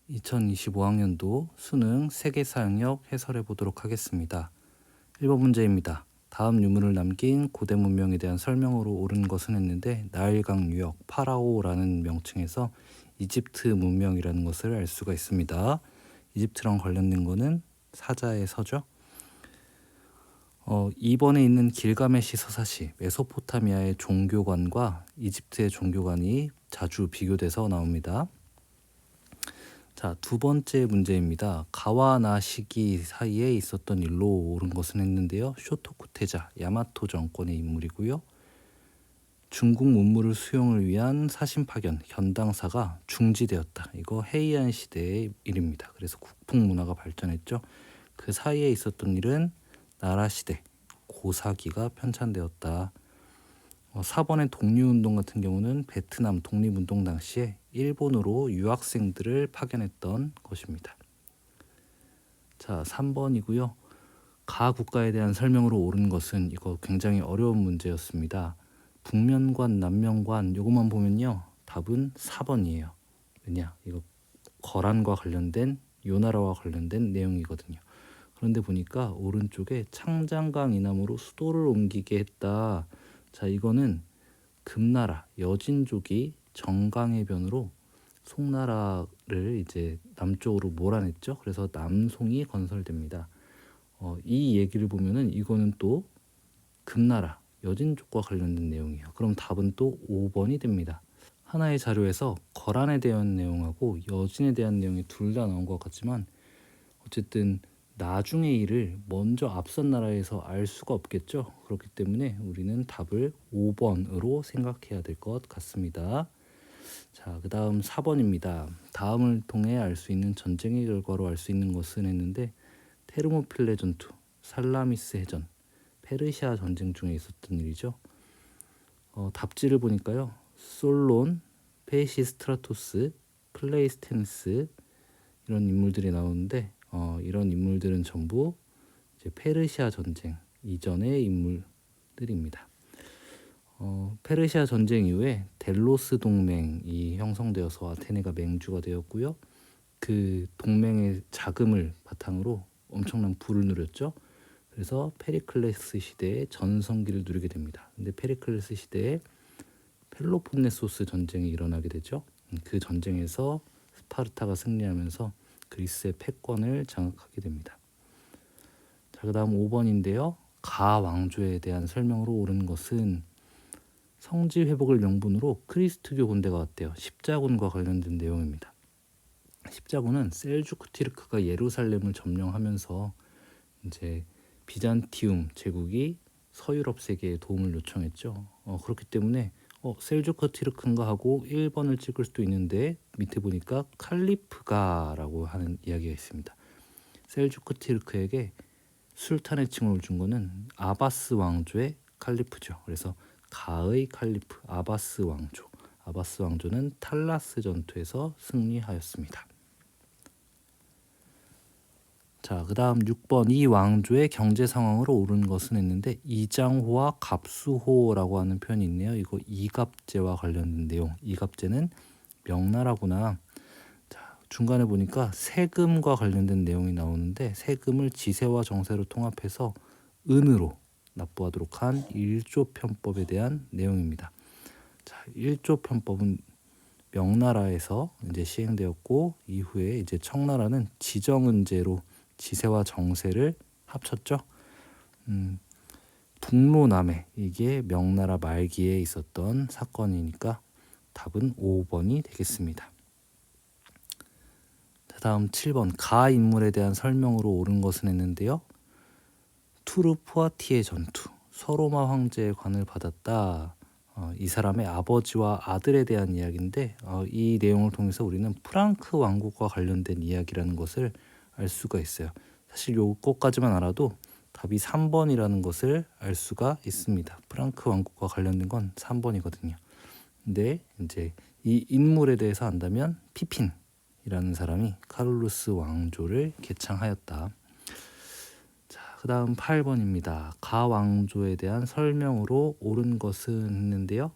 2025학년도 수능 세계사역력 해설해 보도록 하겠습니다. 1번 문제입니다. 다음 유물을 남긴 고대 문명에 대한 설명으로 옳은 것은 했는데 나일강 유역 파라오라는 명칭에서 이집트 문명이라는 것을 알 수가 있습니다. 이집트랑 관련된 거는 사자의 서죠. 2번에 있는 길가메시 서사시 메소포타미아의 종교관과 이집트의 종교관이 자주 비교돼서 나옵니다. 자, 두 번째 문제입니다. 가와 나 시기 사이에 있었던 일로 옳은 것은 했는데요. 쇼토쿠테자 야마토 정권의 인물이고요. 중국 문물을 수용을 위한 사신 파견 견당사가 중지되었다. 이거 헤이안 시대의 일입니다. 그래서 국풍 문화가 발전했죠. 그 사이에 있었던 일은 나라 시대 고사기가 편찬되었다. 4번의 독립운동 같은 경우는 베트남 독립운동 당시에 일본으로 유학생들을 파견했던 것입니다. 자, 3번이고요. 가 국가에 대한 설명으로 옳은 것은 이거 굉장히 어려운 문제였습니다. 북면관, 남면관 요것만 보면요. 답은 4번이에요. 왜냐? 이거 거란과 관련된 요나라와 관련된 내용이거든요. 그런데 보니까 오른쪽에 창장강 이남으로 수도를 옮기게 했다. 자, 이거는 금나라 여진족이 정강해변으로 송나라를 이제 남쪽으로 몰아냈죠. 그래서 남송이 건설됩니다. 이 얘기를 보면은 이거는 또 금나라 여진족과 관련된 내용이에요. 그럼 답은 또 5번이 됩니다. 하나의 자료에서 거란에 대한 내용하고 여진에 대한 내용이 둘 다 나온 것 같지만 어쨌든 나중의 일을 먼저 앞선 나라에서 알 수가 없겠죠. 그렇기 때문에 우리는 답을 5번으로 생각해야 될 것 같습니다. 자, 그 다음 4번입니다. 다음을 통해 알 수 있는 전쟁의 결과로 알 수 있는 것은 했는데 테르모필레 전투, 살라미스 해전, 페르시아 전쟁 중에 있었던 일이죠. 답지를 보니까요. 솔론, 페이시스트라토스, 클레이스테니스 이런 인물들이 나오는데 이런 인물들은 전부 이제 페르시아 전쟁 이전의 인물들입니다. 페르시아 전쟁 이후에 델로스 동맹이 형성되어서 아테네가 맹주가 되었고요. 그 동맹의 자금을 바탕으로 엄청난 부를 누렸죠. 그래서 페리클레스 시대에 전성기를 누리게 됩니다. 근데 페리클레스 시대에 펠로폰네소스 전쟁이 일어나게 되죠. 그 전쟁에서 스파르타가 승리하면서 그리스의 패권을 장악하게 됩니다. 자, 그 다음 5번인데요. 가 왕조에 대한 설명으로 옳은 것은 성지 회복을 명분으로 크리스트교 군대가 왔대요. 십자군과 관련된 내용입니다. 십자군은 셀주크 티르크가 예루살렘을 점령하면서 이제 비잔티움 제국이 서유럽 세계에 도움을 요청했죠. 그렇기 때문에 셀주크 티르크인가 하고 1번을 찍을 수도 있는데 밑에 보니까 칼리프가라고 하는 이야기가 있습니다. 셀주크 티르크에게 술탄의 칭호를 준 거는 아바스 왕조의 칼리프죠. 그래서 가의 칼리프 아바스 왕조. 아바스 왕조는 탈라스 전투에서 승리하였습니다. 자, 그 다음 6번 이 왕조의 경제 상황으로 옳은 것은 했는데 이장호와 갑수호라고 하는 표현이 있네요. 이거 이갑제와 관련된 내용. 이갑제는 명나라구나. 자, 중간에 보니까 세금과 관련된 내용이 나오는데 세금을 지세와 정세로 통합해서 은으로 납부하도록 한 1조 편법에 대한 내용입니다. 자, 1조 편법은 명나라에서 이제 시행되었고 이후에 이제 청나라는 지정은제로 지세와 정세를 합쳤죠. 북로남해 이게 명나라 말기에 있었던 사건이니까 답은 5번이 되겠습니다. 다음 7번 가 인물에 대한 설명으로 옳은 것은 했는데요. 투르푸아티의 전투 서로마 황제의 관을 받았다. 이 사람의 아버지와 아들에 대한 이야기인데 이 내용을 통해서 우리는 프랑크 왕국과 관련된 이야기라는 것을 알 수가 있어요. 사실 요것까지만 알아도 답이 3번이라는 것을 알 수가 있습니다. 프랑크 왕국과 관련된 건 3번이거든요. 근데 이제 이 인물에 대해서 안다면 피핀이라는 사람이 카룰루스 왕조를 개창하였다. 자, 그 다음 8번입니다. 가 왕조에 대한 설명으로 옳은 것은 했는데요.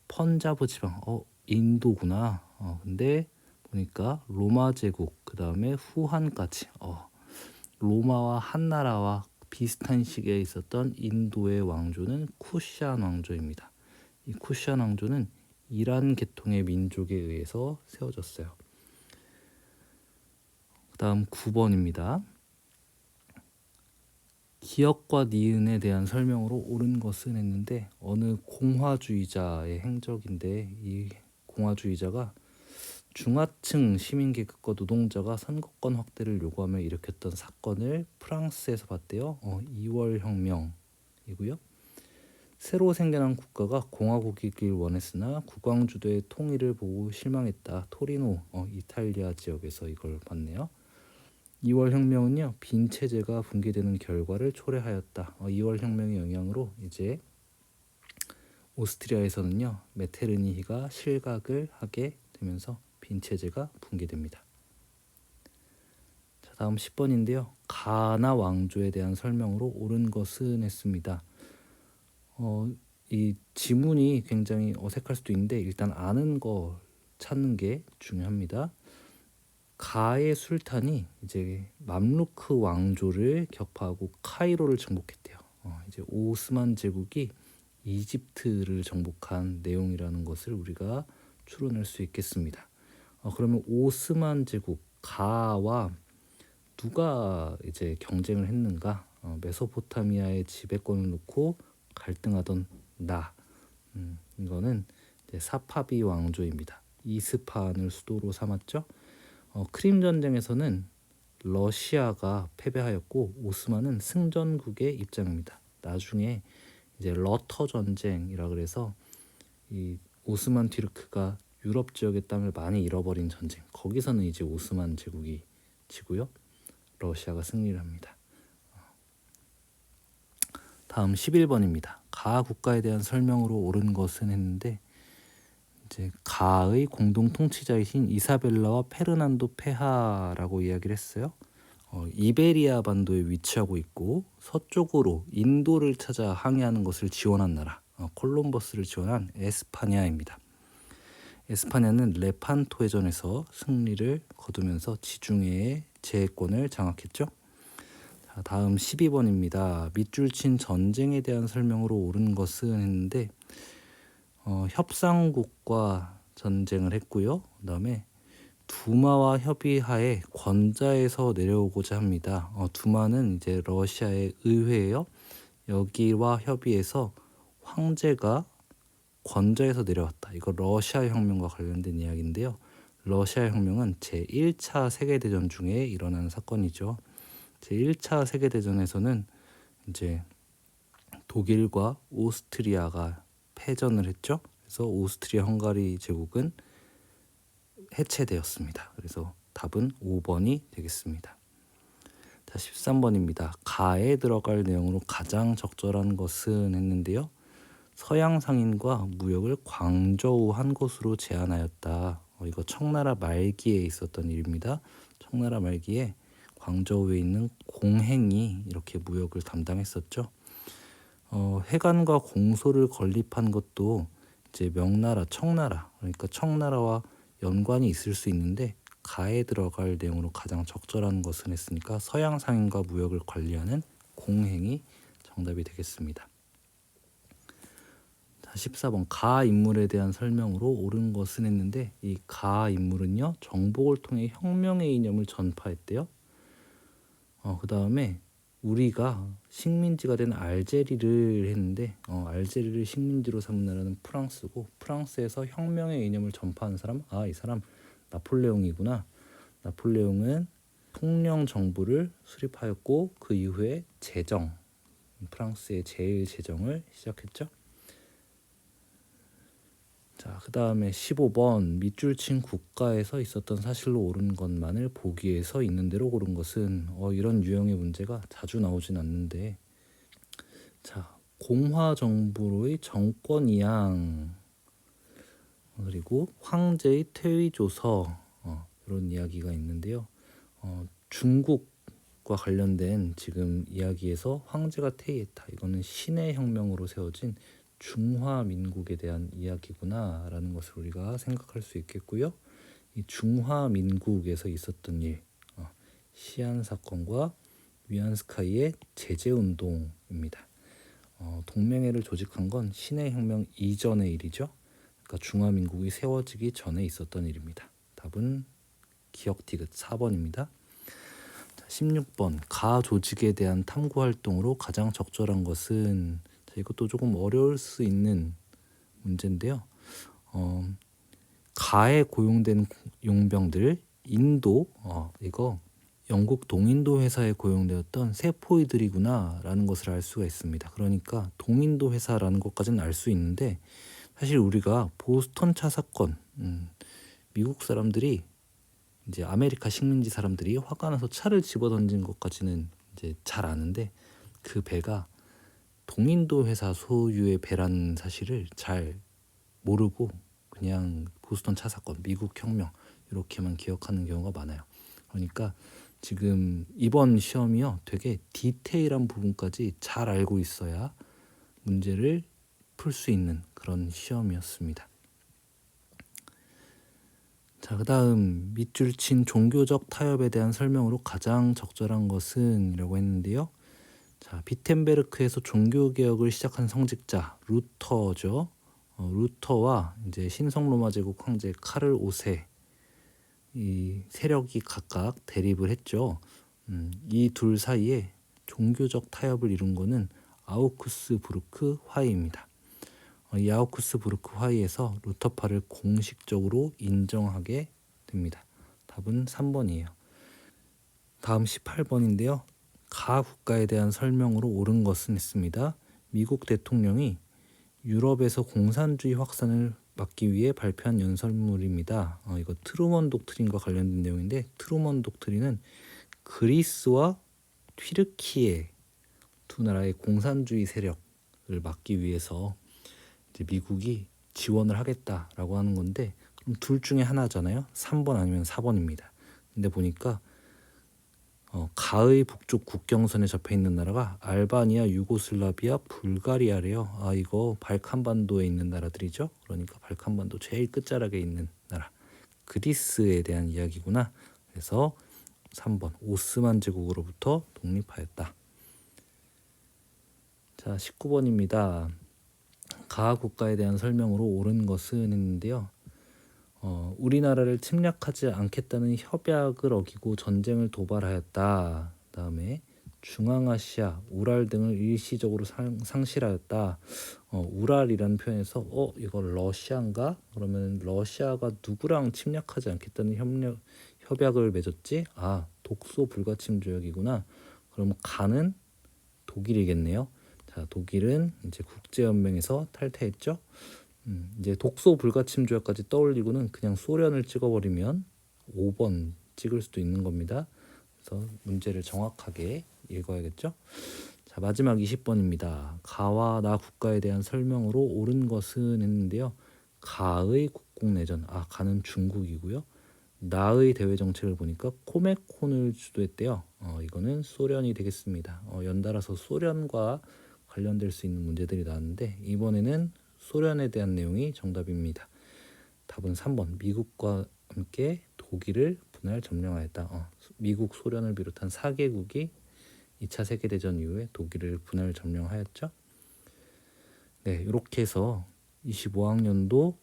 펀자브 지방, 인도구나. 근데 보니까 로마 제국, 그 다음에 후한까지 로마와 한나라와 비슷한 시기에 있었던 인도의 왕조는 쿠시안 왕조입니다. 이 쿠시안 왕조는 이란 계통의 민족에 의해서 세워졌어요. 그 다음 9번입니다. 기역과 니은에 대한 설명으로 옳은 것은 했는데 어느 공화주의자의 행적인데 이 공화주의자가 중하층 시민계급과 노동자가 선거권 확대를 요구하며 일으켰던 사건을 프랑스에서 봤대요. 2월 혁명이고요. 새로 생겨난 국가가 공화국이길 원했으나 국왕주도의 통일을 보고 실망했다. 토리노, 이탈리아 지역에서 이걸 봤네요. 2월 혁명은요, 빈 체제가 붕괴되는 결과를 초래하였다. 2월 혁명의 영향으로 이제 오스트리아에서는요, 메테르니히가 실각을 하게 되면서 빈 체제가 붕괴됩니다. 자, 다음 10번인데요. 가나 왕조에 대한 설명으로 옳은 것은 했습니다. 이 지문이 굉장히 어색할 수도 있는데 일단 아는 거 찾는 게 중요합니다. 가의 술탄이 이제 맘루크 왕조를 격파하고 카이로를 정복했대요. 이제 오스만 제국이 이집트를 정복한 내용이라는 것을 우리가 추론할 수 있겠습니다. 그러면 오스만 제국 가와 누가 이제 경쟁을 했는가? 메소포타미아의 지배권을 놓고 갈등하던 이거는 이제 사파비 왕조입니다. 이스파한을 수도로 삼았죠. 크림 전쟁에서는 러시아가 패배하였고 오스만은 승전국의 입장입니다. 나중에 이제 러터 전쟁이라 그래서 이 오스만 튀르크가 유럽 지역의 땅을 많이 잃어버린 전쟁. 거기서는 이제 오스만 제국이 지고요. 러시아가 승리를 합니다. 다음 11번입니다. 가 국가에 대한 설명으로 옳은 것은 했는데 이제 가의 공동 통치자이신 이사벨라와 페르난도 폐하라고 이야기를 했어요. 이베리아 반도에 위치하고 있고 서쪽으로 인도를 찾아 항해하는 것을 지원한 나라, 콜럼버스를 지원한 에스파냐입니다. 에스파냐는 레판토 해전에서 승리를 거두면서 지중해의 제해권을 장악했죠. 자, 다음 12번입니다. 밑줄 친 전쟁에 대한 설명으로 옳은 것은 했는데 협상국과 전쟁을 했고요. 그 다음에 두마와 협의하에 권자에서 내려오고자 합니다. 두마는 이제 러시아의 의회예요. 여기와 협의해서 황제가 권자에서 내려왔다. 이거 러시아 혁명과 관련된 이야기인데요. 러시아 혁명은 제1차 세계대전 중에 일어난 사건이죠. 제1차 세계대전에서는 이제 독일과 오스트리아가 패전을 했죠. 그래서 오스트리아 헝가리 제국은 해체되었습니다. 그래서 답은 5번이 되겠습니다. 자, 13번입니다. 가에 들어갈 내용으로 가장 적절한 것은 했는데요. 서양 상인과 무역을 광저우 한 곳으로 제한하였다. 이거 청나라 말기에 있었던 일입니다. 청나라 말기에 광저우에 있는 공행이 이렇게 무역을 담당했었죠. 해관과 공소를 건립한 것도 이제 명나라, 청나라, 그러니까 청나라와 연관이 있을 수 있는데 가에 들어갈 내용으로 가장 적절한 것은 했으니까 서양 상인과 무역을 관리하는 공행이 정답이 되겠습니다. 자, 14번 가 인물에 대한 설명으로 옳은 것은 했는데 이 가 인물은요 정복을 통해 혁명의 이념을 전파했대요. 그 다음에 우리가 식민지가 된 알제리를 했는데 알제리를 식민지로 삼은 나라는 프랑스고 프랑스에서 혁명의 이념을 전파한 사람 이 사람 나폴레옹이구나. 나폴레옹은 통령 정부를 수립하였고 그 이후에 제정 프랑스의 제1제정을 시작했죠. 자, 그 다음에 15번 밑줄 친 국가에서 있었던 사실로 옳은 것만을 보기에서 있는 대로 고른 것은 이런 유형의 문제가 자주 나오진 않는데 자, 공화 정부의 정권 이양 그리고 황제의 퇴위 조서 이런 이야기가 있는데요. 중국과 관련된 지금 이야기에서 황제가 퇴위했다. 이거는 신의 혁명으로 세워진 중화민국에 대한 이야기구나 라는 것을 우리가 생각할 수 있겠고요. 이 중화민국에서 있었던 일, 시안 사건과 위안스카이의 제재 운동입니다. 동맹회를 조직한 건 신해 혁명 이전의 일이죠. 그러니까 중화민국이 세워지기 전에 있었던 일입니다. 답은 기억 디귿 4번입니다. 16번 가 조직에 대한 탐구 활동으로 가장 적절한 것은, 이것도 조금 어려울 수 있는 문제인데요. 가에 고용된 용병들, 인도, 이거 영국 동인도 회사에 고용되었던 세포이들이구나 라는 것을 알 수가 있습니다. 그러니까 동인도 회사라는 것까지는 알 수 있는데, 사실 우리가 보스턴 차 사건, 미국 사람들이 이제 아메리카 식민지 사람들이 화가 나서 차를 집어 던진 것까지는 이제 잘 아는데, 그 배가 동인도 회사 소유의 배라는 사실을 잘 모르고 그냥 보스턴 차 사건, 미국 혁명 이렇게만 기억하는 경우가 많아요. 그러니까 지금 이번 시험이요, 되게 디테일한 부분까지 잘 알고 있어야 문제를 풀 수 있는 그런 시험이었습니다. 자, 그다음 밑줄 친 종교적 타협에 대한 설명으로 가장 적절한 것은 이라고 했는데요. 자, 비텐베르크에서 종교개혁을 시작한 성직자 루터죠. 루터와 이제 신성 로마 제국 황제 카를 5세 이 세력이 각각 대립을 했죠. 이 둘 사이에 종교적 타협을 이룬 것은 아우크스부르크 화의입니다. 이 아우크스부르크 화의에서 루터파를 공식적으로 인정하게 됩니다. 답은 3번이에요. 다음 18번인데요. 가 국가에 대한 설명으로 옳은 것은 있습니다. 미국 대통령이 유럽에서 공산주의 확산을 막기 위해 발표한 연설문입니다. 이거 트루먼 독트린과 관련된 내용인데, 트루먼 독트린은 그리스와 튀르키예 두 나라의 공산주의 세력을 막기 위해서 이제 미국이 지원을 하겠다라고 하는 건데, 그럼 둘 중에 하나잖아요. 3번 아니면 4번입니다. 근데 보니까 가의 북쪽 국경선에 접해 있는 나라가 알바니아, 유고슬라비아, 불가리아래요. 이거 발칸반도에 있는 나라들이죠. 그러니까 발칸반도 제일 끝자락에 있는 나라, 그리스에 대한 이야기구나. 그래서 3번 오스만 제국으로부터 독립하였다. 자, 19번입니다. 가 국가에 대한 설명으로 옳은 것은 했는데요. 우리나라를 침략하지 않겠다는 협약을 어기고 전쟁을 도발하였다. 그다음에 중앙아시아, 우랄 등을 일시적으로 상실하였다. 우랄이라는 표현에서 이거 러시아인가? 그러면 러시아가 누구랑 침략하지 않겠다는 협약을 맺었지? 독소 불가침 조약이구나. 그럼 가는 독일이겠네요. 자, 독일은 이제 국제연맹에서 탈퇴했죠. 이제 독소 불가침 조약까지 떠올리고는 그냥 소련을 찍어버리면 5번 찍을 수도 있는 겁니다. 그래서 문제를 정확하게 읽어야겠죠. 자, 마지막 20번입니다. 가와 나 국가에 대한 설명으로 옳은 것은 했는데요. 가의 국공내전, 가는 중국이고요. 나의 대외 정책을 보니까 코메콘을 주도했대요. 이거는 소련이 되겠습니다. 연달아서 소련과 관련될 수 있는 문제들이 나왔는데, 이번에는 소련에 대한 내용이 정답입니다. 답은 3번 미국과 함께 독일을 분할 점령하였다. 미국, 소련을 비롯한 4개국이 2차 세계대전 이후에 독일을 분할 점령하였죠. 네, 이렇게 해서 25학년도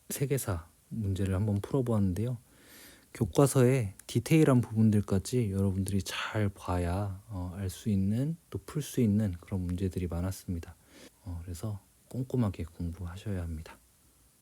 세계사 문제를 한번 풀어보았는데요. 교과서의 디테일한 부분들까지 여러분들이 잘 봐야 알 수 있는, 또 풀 수 있는 그런 문제들이 많았습니다. 그래서 꼼꼼하게 공부하셔야 합니다.